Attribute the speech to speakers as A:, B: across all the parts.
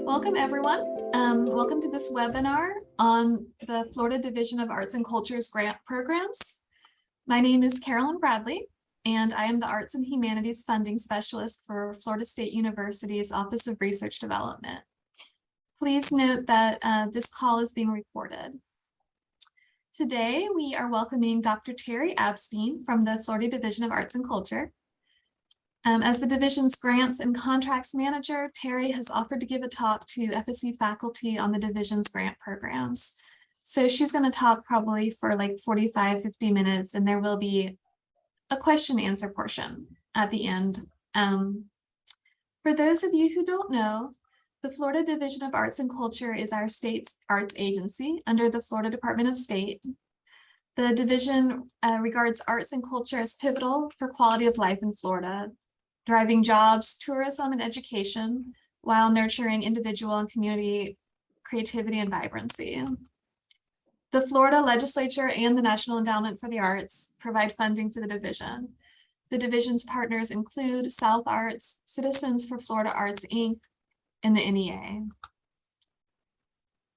A: Welcome, everyone. Welcome to this webinar on the Florida Division of Arts and Culture's grant programs. My name is Carolyn Bradley, and I am the Arts and Humanities Funding Specialist for Florida State University's Office of Research Development. Please note that this call is being recorded. Today, we are welcoming Dr. Terry Abstein from the Florida Division of Arts and Culture. As the division's grants and contracts manager, Terry has offered to give a talk to FSU faculty on the division's grant programs. So she's going to talk probably for like 45, 50 minutes, and there will be a question and answer portion at the end. For those of you who don't know, the Florida Division of Arts and Culture is our state's arts agency under the Florida Department of State. The division regards arts and culture as pivotal for quality of life in Florida, driving jobs, tourism, and education while nurturing individual and community creativity and vibrancy. The Florida Legislature and the National Endowment for the Arts provide funding for the division. The division's partners include South Arts, Citizens for Florida Arts, Inc., and the NEA.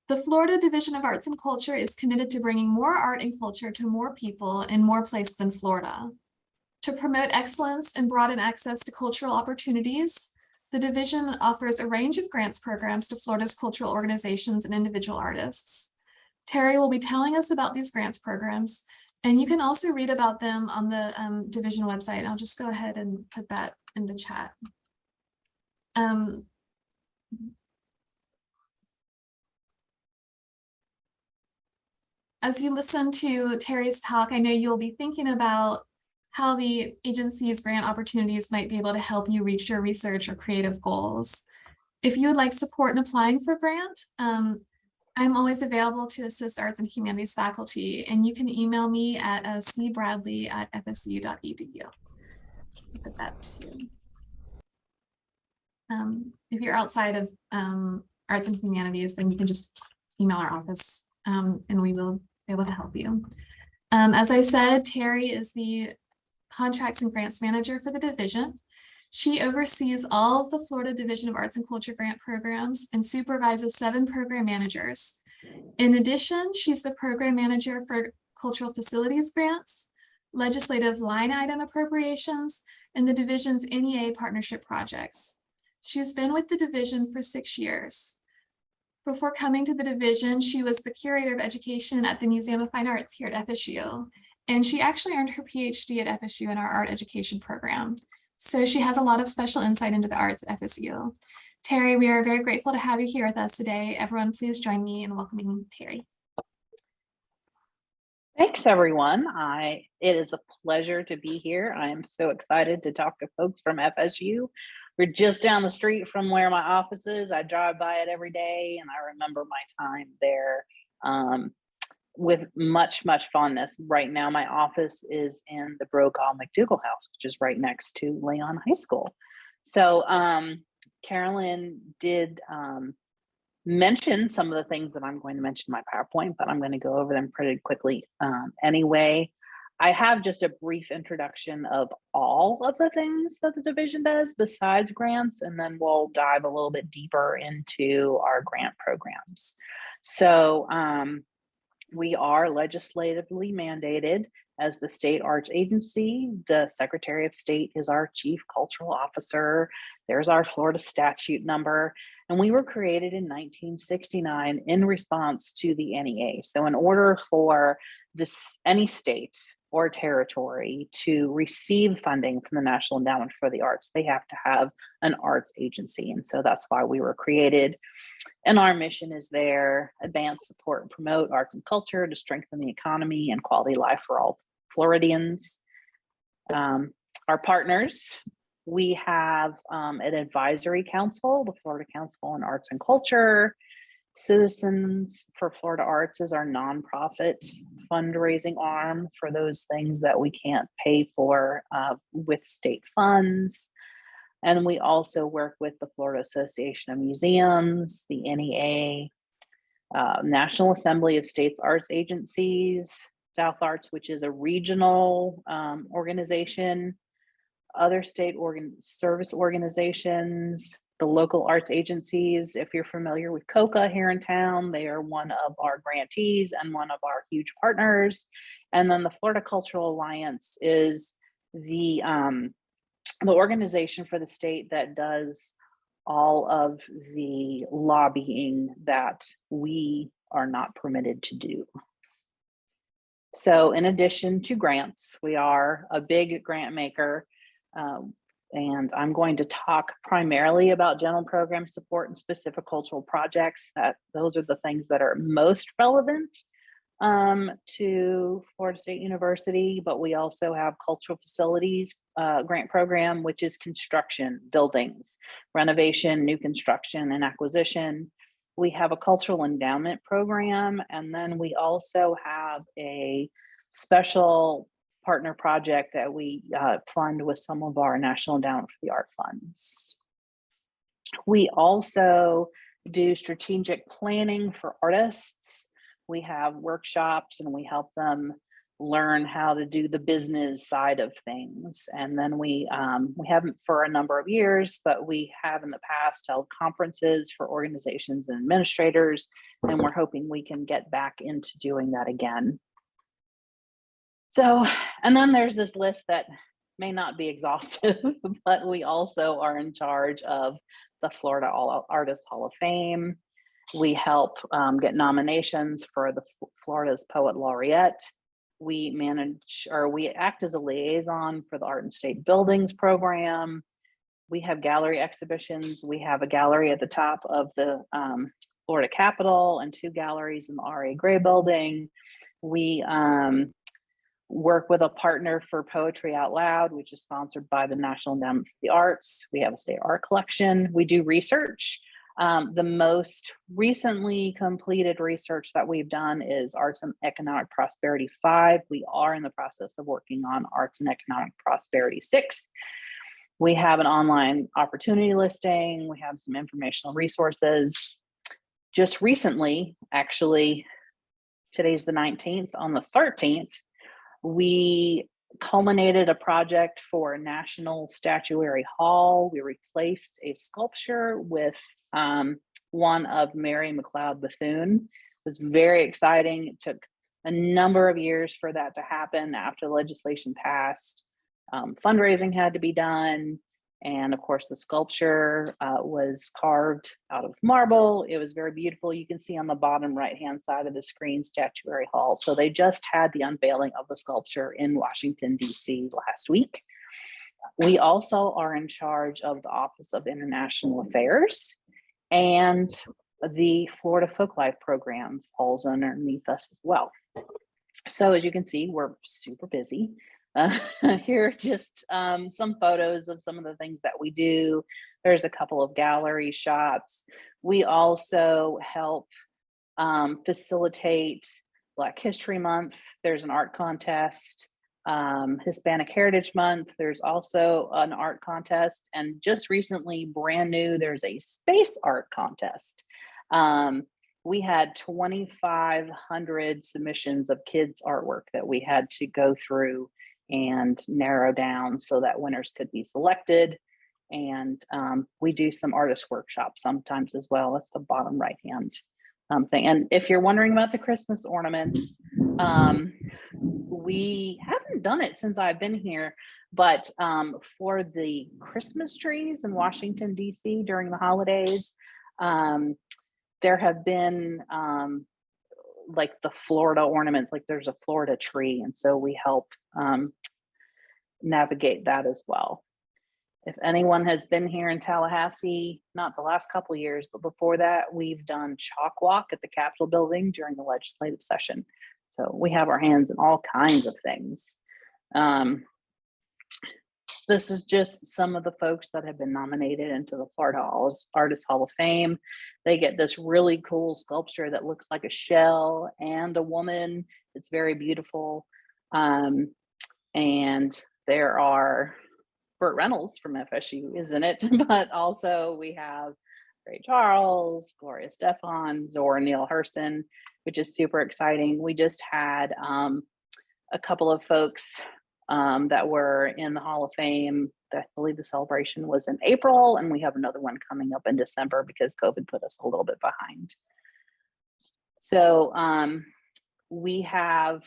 A: The Florida Division of Arts and Culture is committed to bringing more art and culture to more people in more places in Florida. To promote excellence and broaden access to cultural opportunities, the division offers a range of grants programs to Florida's cultural organizations and individual artists. Terry will be telling us about these grants programs, and you can also read about them on the division website. I'll just go ahead and put that in the chat. As you listen to Terry's talk, I know you'll be thinking about how the agency's grant opportunities might be able to help you reach your research or creative goals. If you would like support in applying for a grant, I'm always available to assist arts and humanities faculty, and you can email me at cbradley@fsu.edu. Put that too. If you're outside of arts and humanities, then you can just email our office and we will be able to help you. As I said, Terry is the Contracts and Grants Manager for the division. She oversees all of the Florida Division of Arts and Culture grant programs and supervises 7 program managers. In addition, she's the program manager for cultural facilities grants, legislative line item appropriations, and the division's NEA partnership projects. She's been with the division for 6 years. Before coming to the division, she was the curator of education at the Museum of Fine Arts here at FSU. And she actually earned her PhD at FSU in our art education program. So she has a lot of special insight into the arts at FSU. Terry, we are very grateful to have you here with us today. Everyone, please join me in welcoming Terry.
B: Thanks, everyone. It is a pleasure to be here. I am so excited to talk to folks from FSU. We're just down the street from where my office is. I drive by it every day, and I remember my time there with much fondness. Right now, my office is in the Brokaw McDougall House, which is right next to Leon High School. So Carolyn did mention some of the things that I'm going to mention in my PowerPoint, but I'm going to go over them pretty quickly anyway. I have just a brief introduction of all of the things that the division does besides grants, and then we'll dive a little bit deeper into our grant programs. So we are legislatively mandated as the state arts agency. The Secretary of State is our chief cultural officer. There's our Florida statute number. And we were created in 1969 in response to the NEA. So in order for any state or territory to receive funding from the National Endowment for the Arts, they have to have an arts agency. And so that's why we were created. And our mission is there: advance, support, and promote arts and culture to strengthen the economy and quality of life for all Floridians. Our partners, we have an advisory council, the Florida Council on Arts and Culture. Citizens for Florida Arts is our nonprofit fundraising arm for those things that we can't pay for with state funds. And we also work with the Florida Association of Museums, the NEA, National Assembly of States Arts Agencies, South Arts, which is a regional organization, other state service organizations, the local arts agencies. If you're familiar with COCA here in town, they are one of our grantees and one of our huge partners. And then the Florida Cultural Alliance is the organization for the state that does all of the lobbying that we are not permitted to do. So in addition to grants, we are a big grant maker. And I'm going to talk primarily about general program support and specific cultural projects. Those are the things that are most relevant to Florida State University, but we also have cultural facilities grant program, which is construction, buildings, renovation, new construction, and acquisition. We have a cultural endowment program, and then we also have a special partner project that we fund with some of our National Endowment for the Art funds. We also do strategic planning for artists. We have workshops and we help them learn how to do the business side of things. And then we haven't for a number of years, but we have in the past held conferences for organizations and administrators, and we're hoping we can get back into doing that again. So, and then there's this list that may not be exhaustive, but we also are in charge of the Florida Artist Hall of Fame. We help get nominations for the Florida's Poet Laureate. We manage, or we act as a liaison for the Art and State Buildings program. We have gallery exhibitions. We have a gallery at the top of the Florida Capitol and 2 galleries in the R.A. Gray building. We work with a partner for Poetry Out Loud, which is sponsored by the National Endowment for the Arts. We have a state art collection. We do research. The most recently completed research that we've done is Arts and Economic Prosperity 5. We are in the process of working on Arts and Economic Prosperity 6. We have an online opportunity listing. We have some informational resources. Just recently, actually, today's the 19th, on the 13th, we culminated a project for a National Statuary Hall. We replaced a sculpture with one of Mary McLeod Bethune. It was very exciting. It took a number of years for that to happen after legislation passed. Fundraising had to be done. And of course, the sculpture was carved out of marble. It was very beautiful. You can see on the bottom right-hand side of the screen, Statuary Hall. So they just had the unveiling of the sculpture in Washington, D.C. last week. We also are in charge of the Office of International Affairs, and the Florida Folklife program falls underneath us as well. So as you can see, we're super busy. Here are just some photos of some of the things that we do. There's a couple of gallery shots. We also help facilitate Black History Month. There's an art contest. Hispanic Heritage Month. There's also an art contest. And just recently, brand new, there's a space art contest. We had 2,500 submissions of kids' artwork that we had to go through and narrow down so that winners could be selected. And we do some artist workshops sometimes as well. That's the bottom right hand thing. And if you're wondering about the Christmas ornaments, we haven't done it since I've been here, but for the Christmas trees in Washington, D.C. during the holidays, there have been like the Florida ornaments, like there's a Florida tree. And so we help navigate that as well. If anyone has been here in Tallahassee, not the last couple of years, but before that, we've done chalk walk at the Capitol building during the legislative session. So we have our hands in all kinds of things. This is just some of the folks that have been nominated into the Florida Artist Hall of Fame. They get this really cool sculpture that looks like a shell and a woman. It's very beautiful. And there are Burt Reynolds from FSU is in it, but also we have Ray Charles, Gloria Stefan, Zora Neale Hurston, which is super exciting. We just had a couple of folks that were in the Hall of Fame I believe the celebration was in April, and we have another one coming up in December because COVID put us a little bit behind. So we have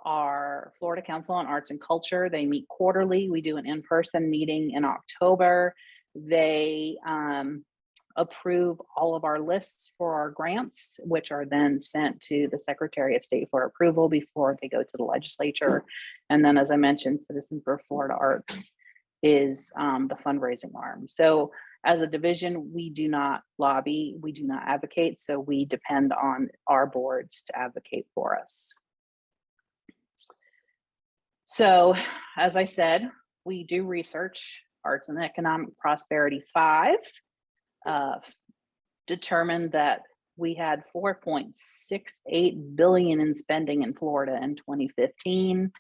B: our Florida Council on Arts and Culture. They meet quarterly. We do an in-person meeting in October. They approve all of our lists for our grants, which are then sent to the Secretary of State for approval before they go to the legislature. And then, as I mentioned, Citizen for Florida Arts is the fundraising arm. So as a division, we do not lobby, we do not advocate, so we depend on our boards to advocate for us. So, as I said, we do research. Arts and Economic Prosperity 5 determined that we had $4.68 billion in spending in Florida in 2015.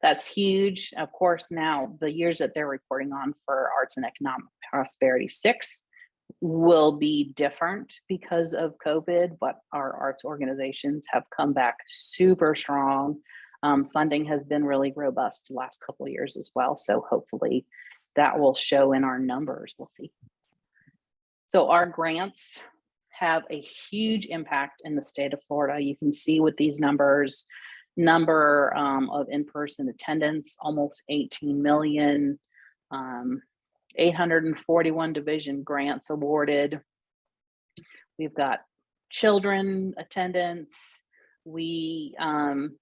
B: That's huge. Of course, now the years that they're reporting on for Arts and Economic Prosperity 6 will be different because of COVID, but our arts organizations have come back super strong. Funding has been really robust the last couple of years as well. So hopefully that will show in our numbers. We'll see. So our grants have a huge impact in the state of Florida. You can see with these numbers, number of in-person attendance, almost 18 million, 841 division grants awarded. We've got children attendance. We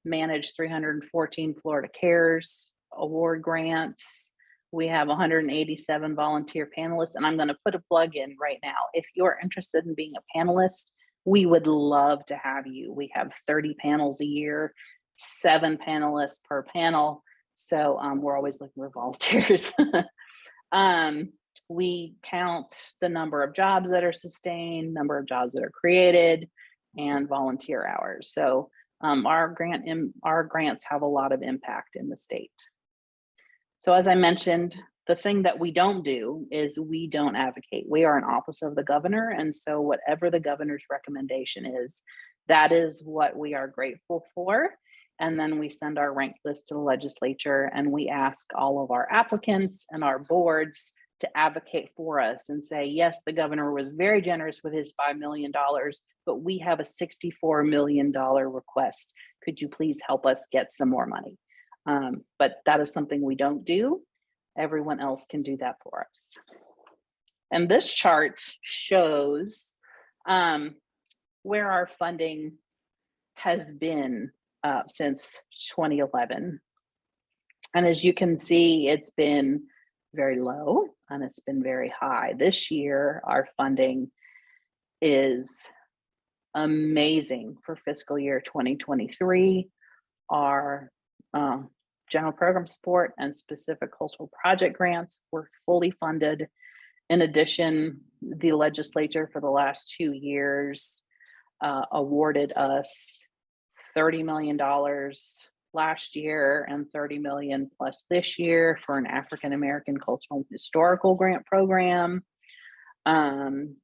B: manage 314 Florida Cares award grants. We have 187 volunteer panelists, and I'm going to put a plug in right now. If you're interested in being a panelist, we would love to have you. We have 30 panels a year, 7 panelists per panel. So we're always looking for volunteers. We count the number of jobs that are sustained, number of jobs that are created, and volunteer hours. So our grants have a lot of impact in the state. So as I mentioned, the thing that we don't do is we don't advocate. We are an office of the governor. And so whatever the governor's recommendation is, that is what we are grateful for. And then we send our rank list to the legislature, and we ask all of our applicants and our boards to advocate for us and say, yes, the governor was very generous with his $5 million, but we have a $64 million request. Could you please help us get some more money? But that is something we don't do. Everyone else can do that for us. And this chart shows where our funding has been since 2011. And as you can see, it's been very low and it's been very high. This year, our funding is amazing for fiscal year 2023. Our general program support and specific cultural project grants were fully funded. In addition, the legislature for the last 2 years awarded us $30 million last year and $30 million plus this year for an African American cultural and historical grant program. An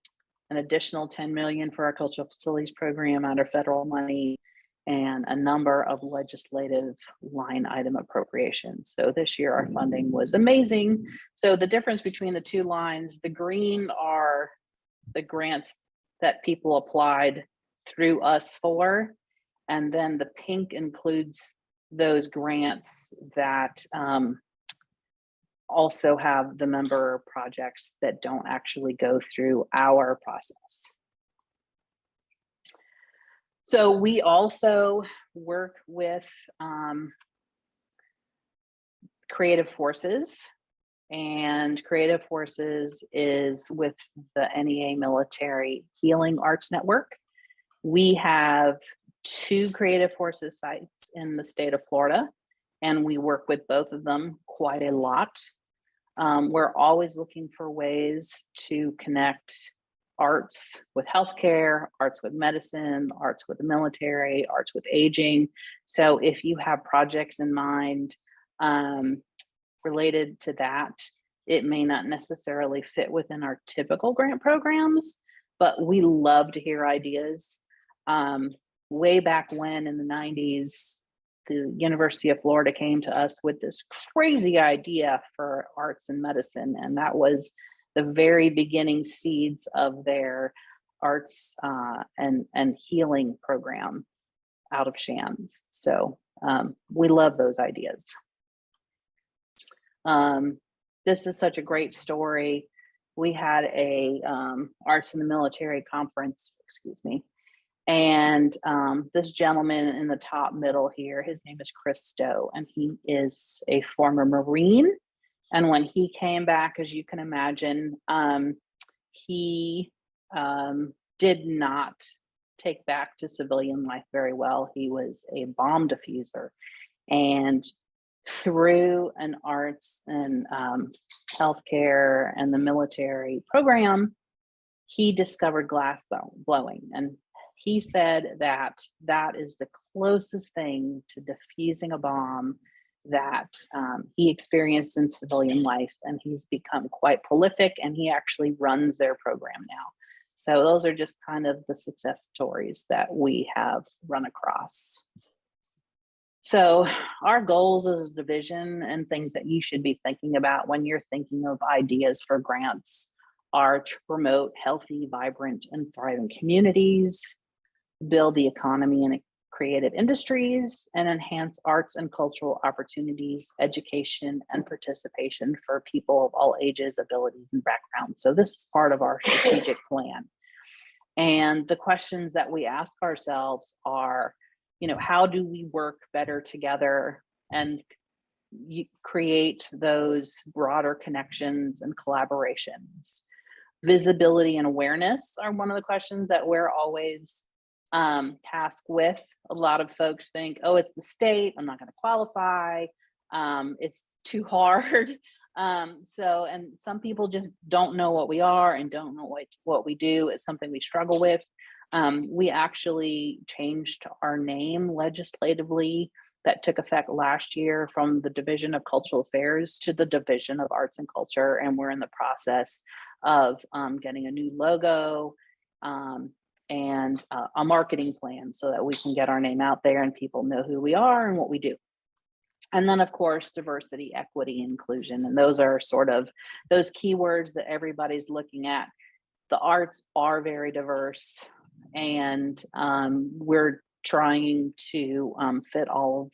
B: additional $10 million for our cultural facilities program out of federal money, and a number of legislative line item appropriations. So this year our funding was amazing. So the difference between the two lines, the green are the grants that people applied through us for, and then the pink includes those grants that also have the member projects that don't actually go through our process. So we also work with Creative Forces, and Creative Forces is with the NEA Military Healing Arts Network. We have 2 Creative Forces sites in the state of Florida, and we work with both of them quite a lot. We're always looking for ways to connect arts with healthcare, arts with medicine, arts with the military, arts with aging. So if you have projects in mind related to that, it may not necessarily fit within our typical grant programs, but we love to hear ideas. Way back when in the 90s, the University of Florida came to us with this crazy idea for arts and medicine. And that was the very beginning seeds of their arts and healing program out of Shands. So we love those ideas. This is such a great story. We had a arts in the military conference, excuse me. And this gentleman in the top middle here, his name is Chris Stowe, and he is a former Marine. And when he came back, as you can imagine, he did not take back to civilian life very well. He was a bomb diffuser. And through an arts and healthcare and the military program, he discovered glass blowing. And he said that that is the closest thing to diffusing a bomb that he experienced in civilian life. And he's become quite prolific, and he actually runs their program now. So those are just kind of the success stories that we have run across. So our goals as a division and things that you should be thinking about when you're thinking of ideas for grants are to promote healthy, vibrant, and thriving communities, build the economy and creative industries, and enhance arts and cultural opportunities, education, and participation for people of all ages, abilities, and backgrounds. So this is part of our strategic plan. And the questions that we ask ourselves are, how do we work better together and create those broader connections and collaborations? Visibility and awareness are one of the questions that we're always tasked with. A lot of folks think, oh, it's the state, I'm not going to qualify, it's too hard. And some people just don't know what we are and don't know what we do. It's something we struggle with. We actually changed our name legislatively that took effect last year from the Division of Cultural Affairs to the Division of Arts and Culture. And we're in the process of getting a new logo and a marketing plan so that we can get our name out there and people know who we are and what we do. And then, of course, diversity, equity, inclusion. And those are sort of those keywords that everybody's looking at. The arts are very diverse, and we're trying to fit all of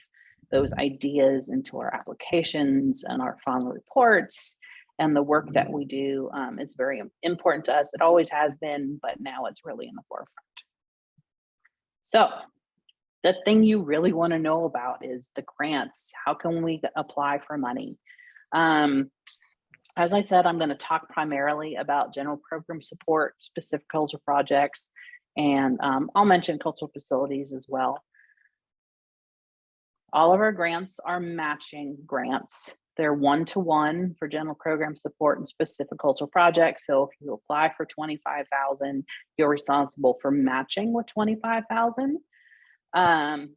B: those ideas into our applications and our final reports. And the work that we do is very important to us. It always has been, but now it's really in the forefront. So the thing you really want to know about is the grants. How can we apply for money? As I said, I'm going to talk primarily about general program support, specific cultural projects, and I'll mention cultural facilities as well. All of our grants are matching grants. They're one-to-one for general program support and specific cultural projects. So if you apply for $25,000, you're responsible for matching with $25,000.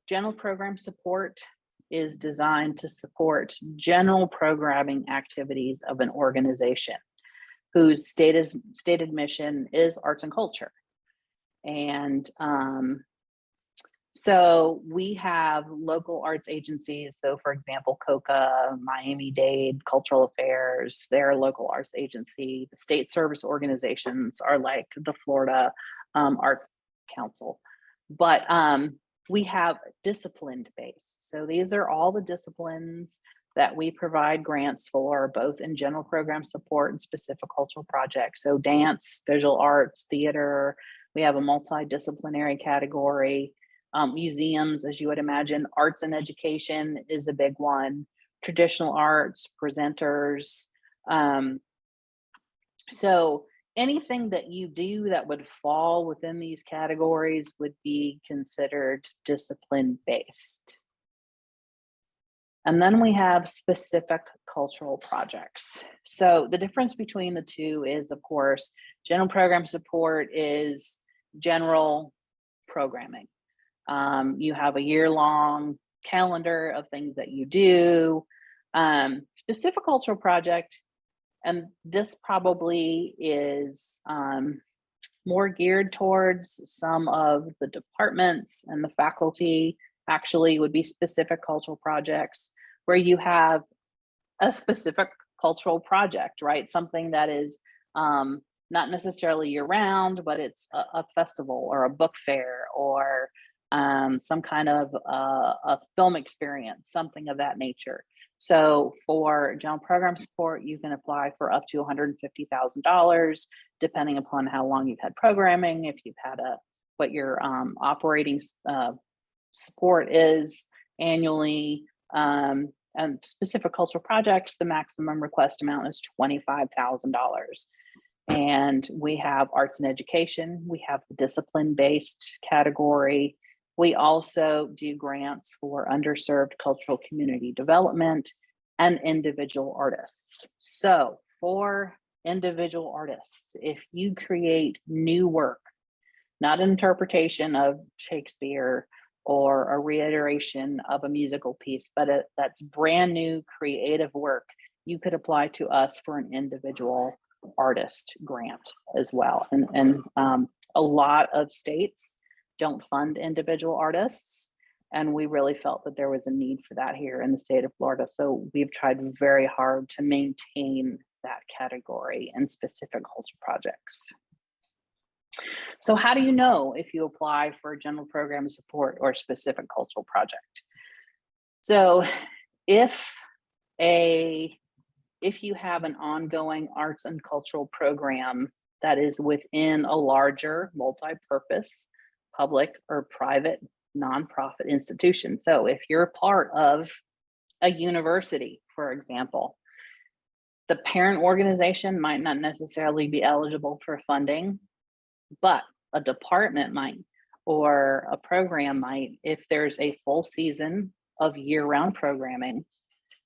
B: General program support is designed to support general programming activities of an organization whose stated mission is arts and culture. And so we have local arts agencies. So for example, COCA, Miami-Dade, Cultural Affairs, they're a local arts agency. The state service organizations are like the Florida Arts Council. But we have disciplined base. So these are all the disciplines that we provide grants for, both in general program support and specific cultural projects. So dance, visual arts, theater. We have a multidisciplinary category. Museums, as you would imagine, arts and education is a big one. Traditional arts, presenters. So anything that you do that would fall within these categories would be considered discipline-based. And then we have specific cultural projects. So the difference between the two is, of course, general program support is general programming. You have a year-long calendar of things that you do. Specific cultural project, and this probably is more geared towards some of the departments and the faculty actually would be specific cultural projects where you have a specific cultural project, right? Something that is not necessarily year round, but it's a festival or a book fair or some kind of a film experience, something of that nature. So for general program support, you can apply for up to $150,000, depending upon how long you've had programming, if you've had what your operating support is annually. And specific cultural projects, the maximum request amount is $25,000. And we have arts and education. We have the discipline-based category. We also do grants for underserved cultural community development and individual artists. So for individual artists, if you create new work, not an interpretation of Shakespeare or a reiteration of a musical piece, but that's brand new creative work, you could apply to us for an individual artist grant as well. And a lot of states don't fund individual artists, and we really felt that there was a need for that here in the state of Florida. So we've tried very hard to maintain that category in specific culture projects. So how do you know if you apply for general program support or specific cultural project? So if you have an ongoing arts and cultural program that is within a larger multi-purpose public or private nonprofit institution. So if you're part of a university, for example, the parent organization might not necessarily be eligible for funding, but a department might, or a program might, if there's a full season of year-round programming,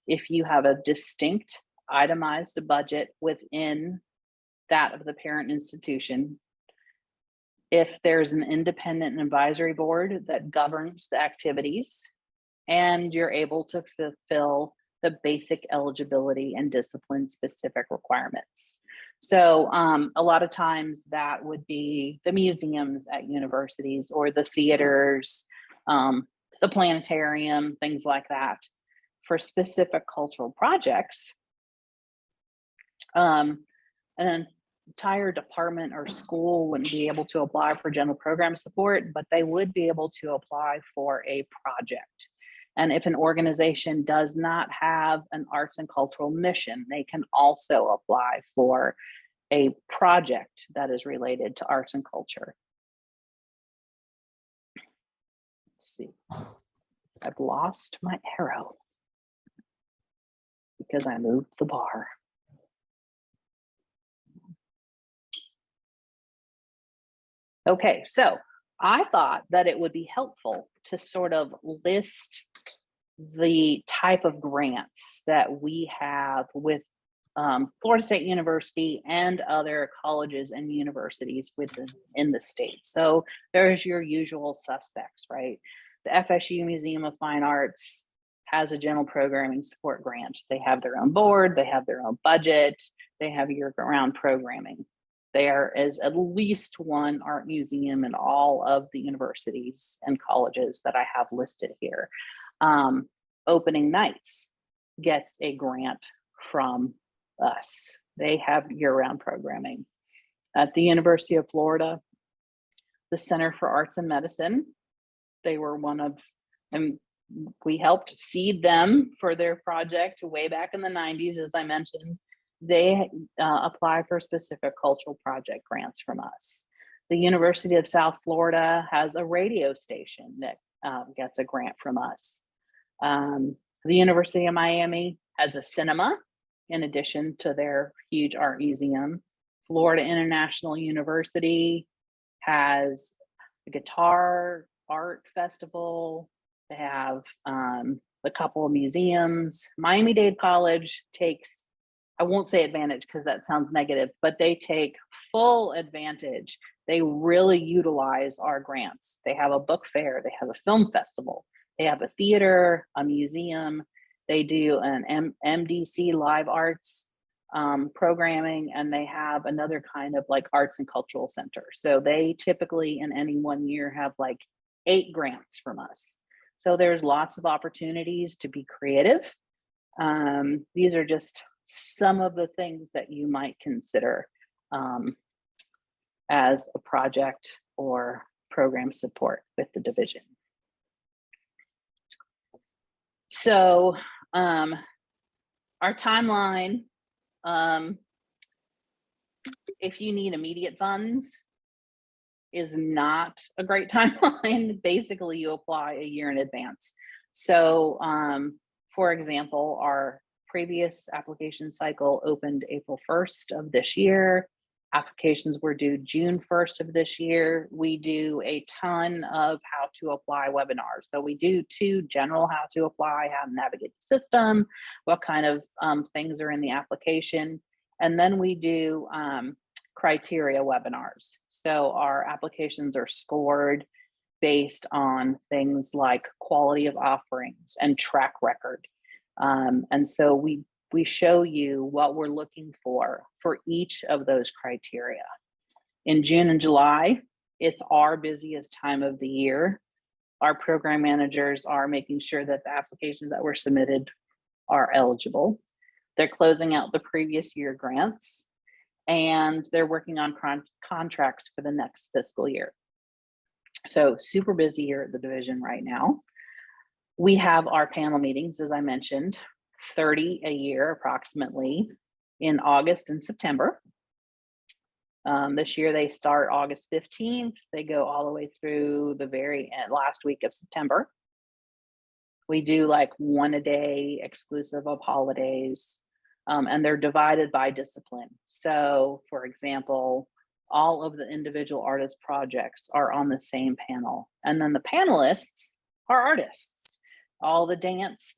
B: if you have a distinct itemized budget within that of the parent institution, if there's an independent advisory board that governs the activities, and you're able to fulfill the basic eligibility and discipline specific requirements. So a lot of times that would be the museums at universities or the theaters, the planetarium, things like that. For specific cultural projects, an entire department or school wouldn't be able to apply for general program support, but they would be able to apply for a project. And if an organization does not have an arts and cultural mission, they can also apply for a project that is related to arts and culture. Let's see, I've lost my arrow because I moved the bar. Okay, so I thought that it would be helpful to sort of list the type of grants that we have with Florida State University and other colleges and universities within the state. So there's your usual suspects, right? The FSU Museum of Fine Arts has a general programming support grant. They have their own board, they have their own budget, they have year-round programming. There is at least one art museum in all of the universities and colleges that I have listed here. Opening Nights gets a grant from us. They have year-round programming. At the University of Florida, the Center for Arts and Medicine, they were one of, and we helped seed them for their project way back in the 90s, as I mentioned. They apply for specific cultural project grants from us. The University of South Florida has a radio station that gets a grant from us. The University of Miami has a cinema in addition to their huge art museum. Florida International University has a guitar art festival. They have a couple of museums. Miami-Dade College takes, I won't say advantage because that sounds negative, but they take full advantage. They really utilize our grants. They have a book fair, they have a film festival, they have a theater, a museum, they do an MDC live arts programming, and they have another kind of like arts and cultural center. So they typically in any one year have like 8 grants from us. So there's lots of opportunities to be creative. These are just some of the things that you might consider as a project or program support with the division. So our timeline, if you need immediate funds, is not a great timeline. Basically, you apply a year in advance. So for example, our previous application cycle opened April 1st of this year. Applications were due June 1st of this year. We do a ton of how to apply webinars. So we do 2 general how to apply, how to navigate the system, what kind of things are in the application. And then we do criteria webinars. So our applications are scored based on things like quality of offerings and track record. And so we show you what we're looking for each of those criteria. In June and July, it's our busiest time of the year. Our program managers are making sure that the applications that were submitted are eligible. They're closing out the previous year grants, and they're working on contracts for the next fiscal year. So super busy here at the division right now. We have our panel meetings, as I mentioned, 30 a year approximately in August and September. This year they start August 15th. They go all the way through the very last week of September. We do like 1 a day exclusive of holidays, and they're divided by discipline. So for example, all of the individual artist projects are on the same panel. And then the panelists are artists. All the dance,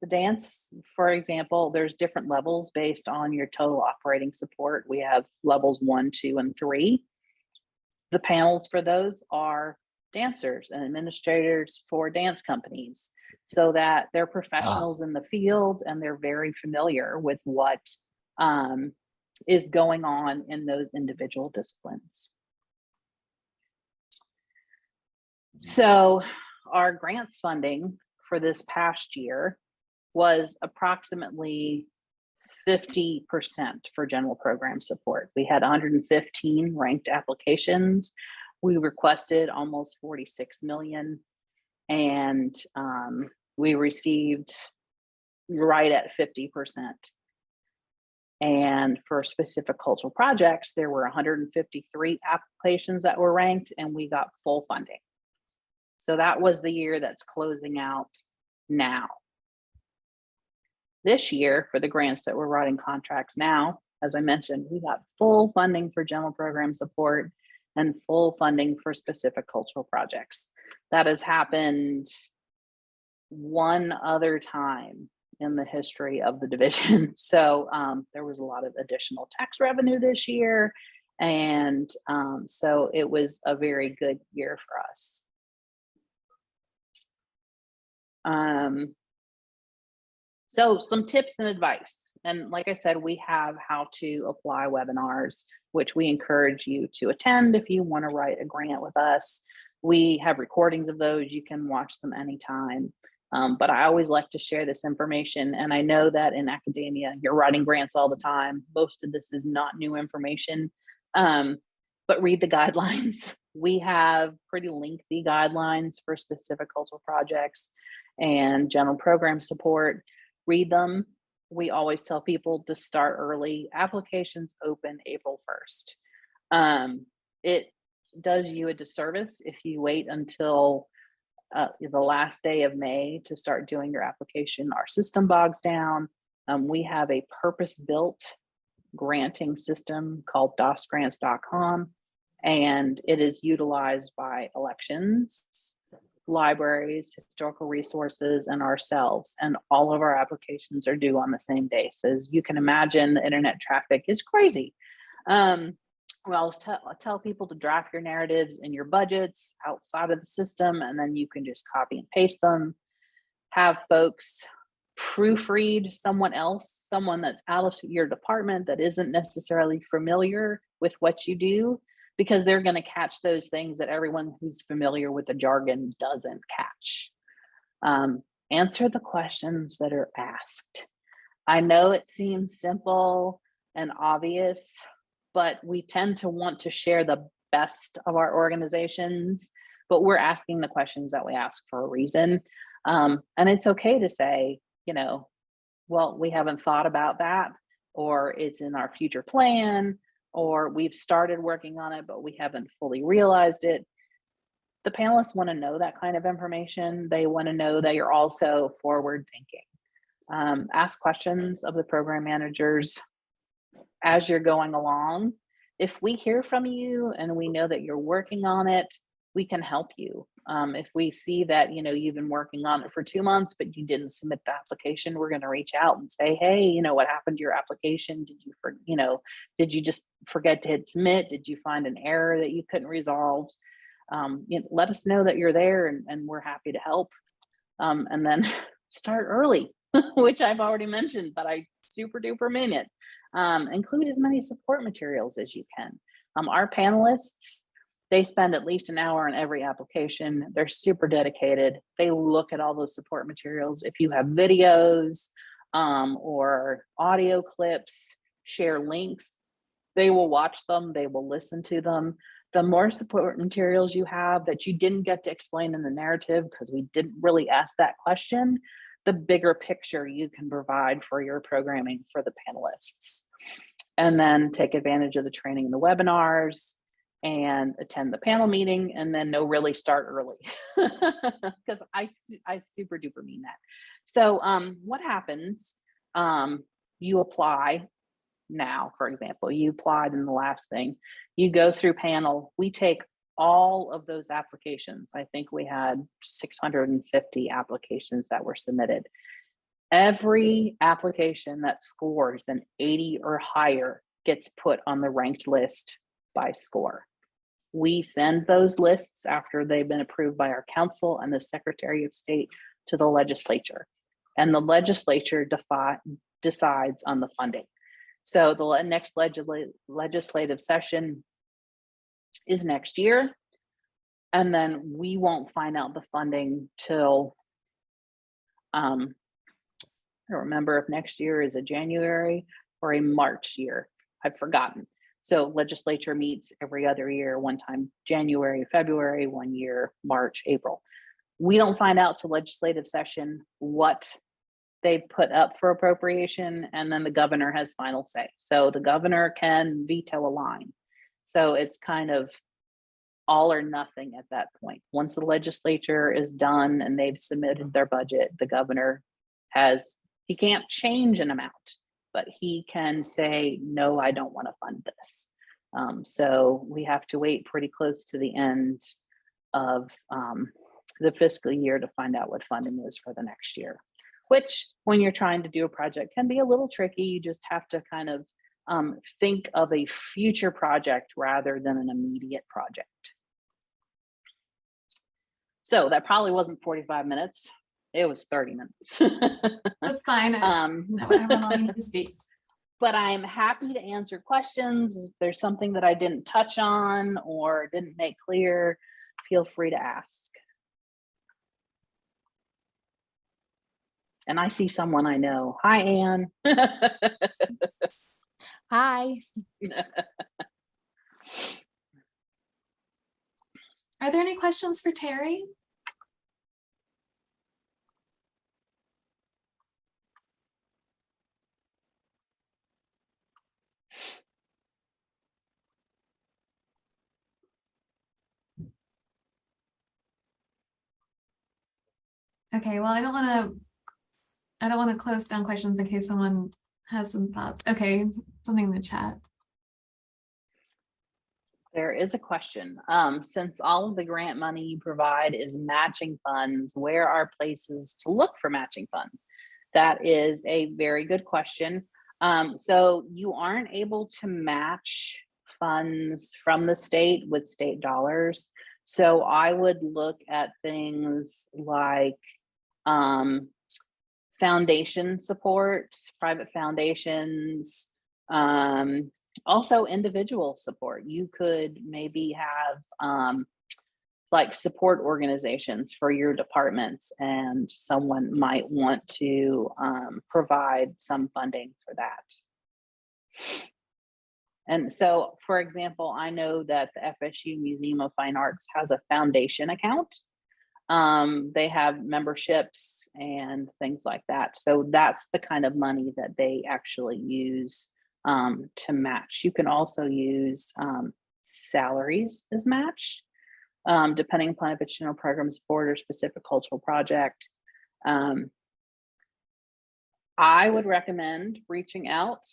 B: for example, there's different levels based on your total operating support. We have levels 1, 2, and 3. The panels for those are dancers and administrators for dance companies, so that they're professionals in the field and they're very familiar with what is going on in those individual disciplines. So our grants funding for this past year was approximately 50% for general program support. We had 115 ranked applications. We requested almost 46 million, and we received right at 50%. And for specific cultural projects, there were 153 applications that were ranked, and we got full funding. So that was the year that's closing out now. This year, for the grants that we're writing contracts now, as I mentioned, we got full funding for general program support and full funding for specific cultural projects. That has happened one other time in the history of the division. So there was a lot of additional tax revenue this year. And so it was a very good year for us. So some tips and advice. And like I said, we have how to apply webinars, which we encourage you to attend if you want to write a grant with us. We have recordings of those. You can watch them anytime. But I always like to share this information. And I know that in academia, you're writing grants all the time. Most of this is not new information, but read the guidelines. We have pretty lengthy guidelines for specific cultural projects and general program support. Read them. We always tell people to start early. Applications open April 1st. It does you a disservice if you wait until the last day of May to start doing your application. Our system bogs down. We have a purpose-built granting system called dosgrants.com, and it is utilized by elections, libraries, historical resources, and ourselves. And all of our applications are due on the same day. So as you can imagine, the internet traffic is crazy. We always tell people to draft your narratives and your budgets outside of the system, and then you can just copy and paste them. Have folks proofread someone that's out of your department that isn't necessarily familiar with what you do, because they're going to catch those things that everyone who's familiar with the jargon doesn't catch. Answer the questions that are asked. I know it seems simple and obvious, but we tend to want to share the best of our organizations, but we're asking the questions that we ask for a reason. And it's okay to say, well, we haven't thought about that, or it's in our future plan, or we've started working on it, but we haven't fully realized it. The panelists want to know that kind of information. They want to know that you're also forward thinking. Ask questions of the program managers as you're going along. If we hear from you and we know that you're working on it, we can help you. If we see that, you've been working on it for 2 months, but you didn't submit the application, we're going to reach out and say, hey, what happened to your application? Did you just forget to hit submit? Did you find an error that you couldn't resolve? Let us know that you're there, and we're happy to help. And then start early, which I've already mentioned, but I super duper mean it. Include as many support materials as you can. Our panelists, they spend at least an hour on every application. They're super dedicated. They look at all those support materials. If you have videos or audio clips, share links, they will watch them, they will listen to them. The more support materials you have that you didn't get to explain in the narrative because we didn't really ask that question, the bigger picture you can provide for your programming for the panelists. And then take advantage of the training and the webinars and attend the panel meeting, and then really start early because I super duper mean that. So what happens, you apply now, for example, you applied in the last thing, you go through panel, we take all of those applications. I think we had 650 applications that were submitted. Every application that scores an 80 or higher gets put on the ranked list by score. We send those lists after they've been approved by our council and the Secretary of State to the legislature, and the legislature decides on the funding. So the next legislative session is next year, and then we won't find out the funding till I don't remember if next year is a January or a March year. I've forgotten. So legislature meets every other year, one time January, February, 1 year, March, April. We don't find out till legislative session what they put up for appropriation, and then the governor has final say. So the governor can veto a line. So it's kind of all or nothing at that point. Once the legislature is done and they've submitted their budget, the governor he can't change an amount, but he can say, no, I don't want to fund this. So we have to wait pretty close to the end of the fiscal year to find out what funding is for the next year, which when you're trying to do a project can be a little tricky. You just have to kind of think of a future project rather than an immediate project. So that probably wasn't 45 minutes. It was 30 minutes.
A: That's fine. Whatever long you need to speak.
B: But I'm happy to answer questions. If there's something that I didn't touch on or didn't make clear, feel free to ask. And I see someone I know. Hi, Anne.
C: Hi.
A: Are there any questions for Terry? Okay, well, I don't want to close down questions in case someone has some thoughts. Okay, something in the chat.
B: There is a question. Since all of the grant money you provide is matching funds, where are places to look for matching funds? That is a very good question. So you aren't able to match funds from the state with state dollars. So I would look at things like foundation support, private foundations, also individual support. You could maybe have like support organizations for your departments, and someone might want to provide some funding for that. And so, for example, I know that the FSU Museum of Fine Arts has a foundation account. They have memberships and things like that. So that's the kind of money that they actually use to match. You can also use salaries as match, depending upon if it's general program support or specific cultural project. I would recommend reaching out.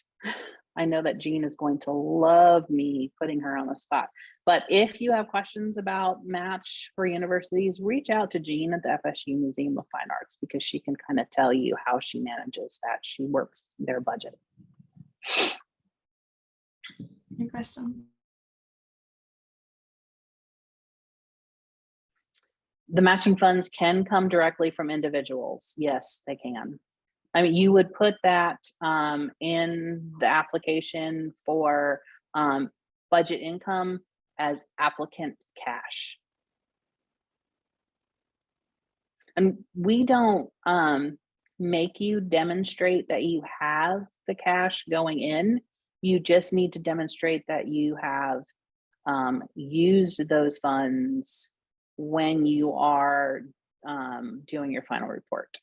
B: I know that Jean is going to love me putting her on the spot, but if you have questions about match for universities, reach out to Jean at the FSU Museum of Fine Arts, because she can kind of tell you how she manages that. She works their budget.
A: Any question?
B: The matching funds can come directly from individuals. Yes, they can. I mean, you would put that in the application for budget income as applicant cash. And we don't make you demonstrate that you have the cash going in. You just need to demonstrate that you have used those funds when you are doing your final report.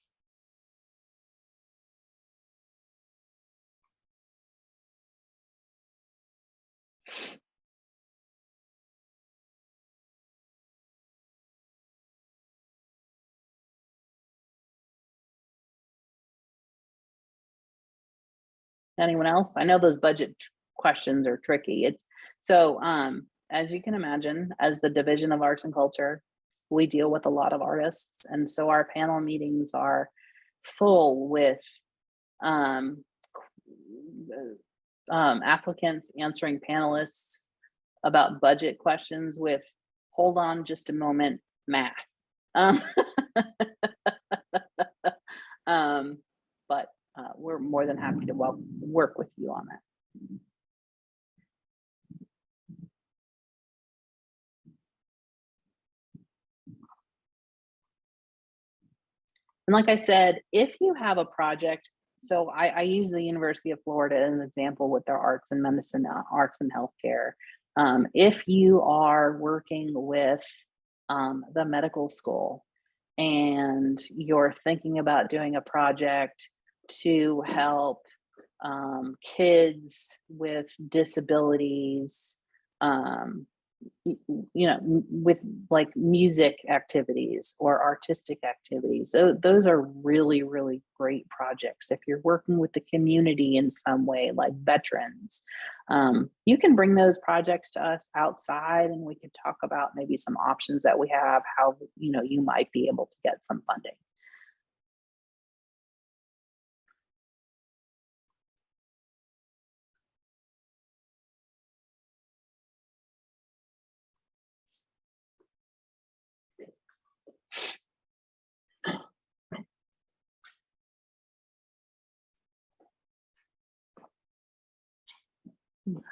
B: Anyone else? I know those budget questions are tricky. It's so as you can imagine, as the Division of Arts and Culture, we deal with a lot of artists, and so our panel meetings are full with applicants answering panelists about budget questions with "hold on just a moment" math. But we're more than happy to work with you on that. And like I said, if you have a project, so I use the University of Florida as an example with their arts and medicine, arts and healthcare. If you are working with the medical school and you're thinking about doing a project to help kids with disabilities, with like music activities or artistic activities. So those are really, really great projects. If you're working with the community in some way, like veterans, you can bring those projects to us outside, and we can talk about maybe some options that we have, how you might be able to get some funding.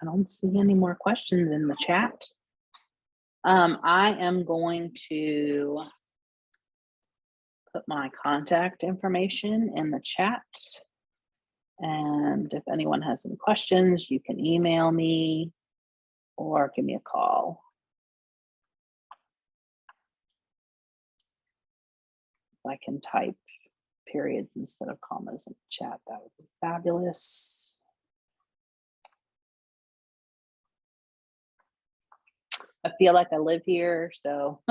B: I don't see any more questions in the chat. I am going to put my contact information in the chat. And if anyone has any questions, you can email me or give me a call. If I can type periods instead of commas in the chat, that would be fabulous. I feel like I live here, so.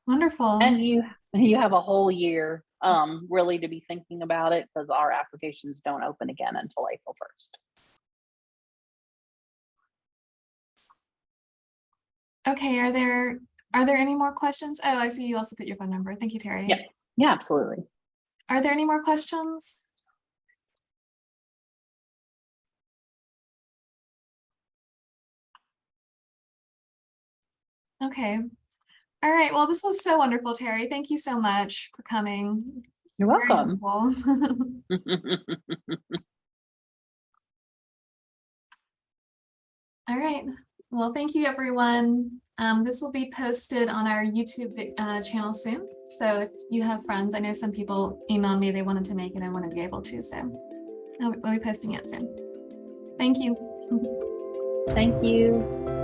A: Wonderful.
B: And you have a whole year really to be thinking about it, because our applications don't open again until April 1st.
A: Okay, are there any more questions? Oh, I see you also put your phone number. Thank you, Terry.
B: Yeah, absolutely.
A: Are there any more questions? Okay. All right. Well, this was so wonderful, Terry. Thank you so much for coming.
B: You're welcome.
A: All right. Well, thank you, everyone. This will be posted on our YouTube channel soon. So if you have friends, I know some people emailed me, they wanted to make it and want to be able to. So we'll be posting it soon. Thank you.
B: Thank you.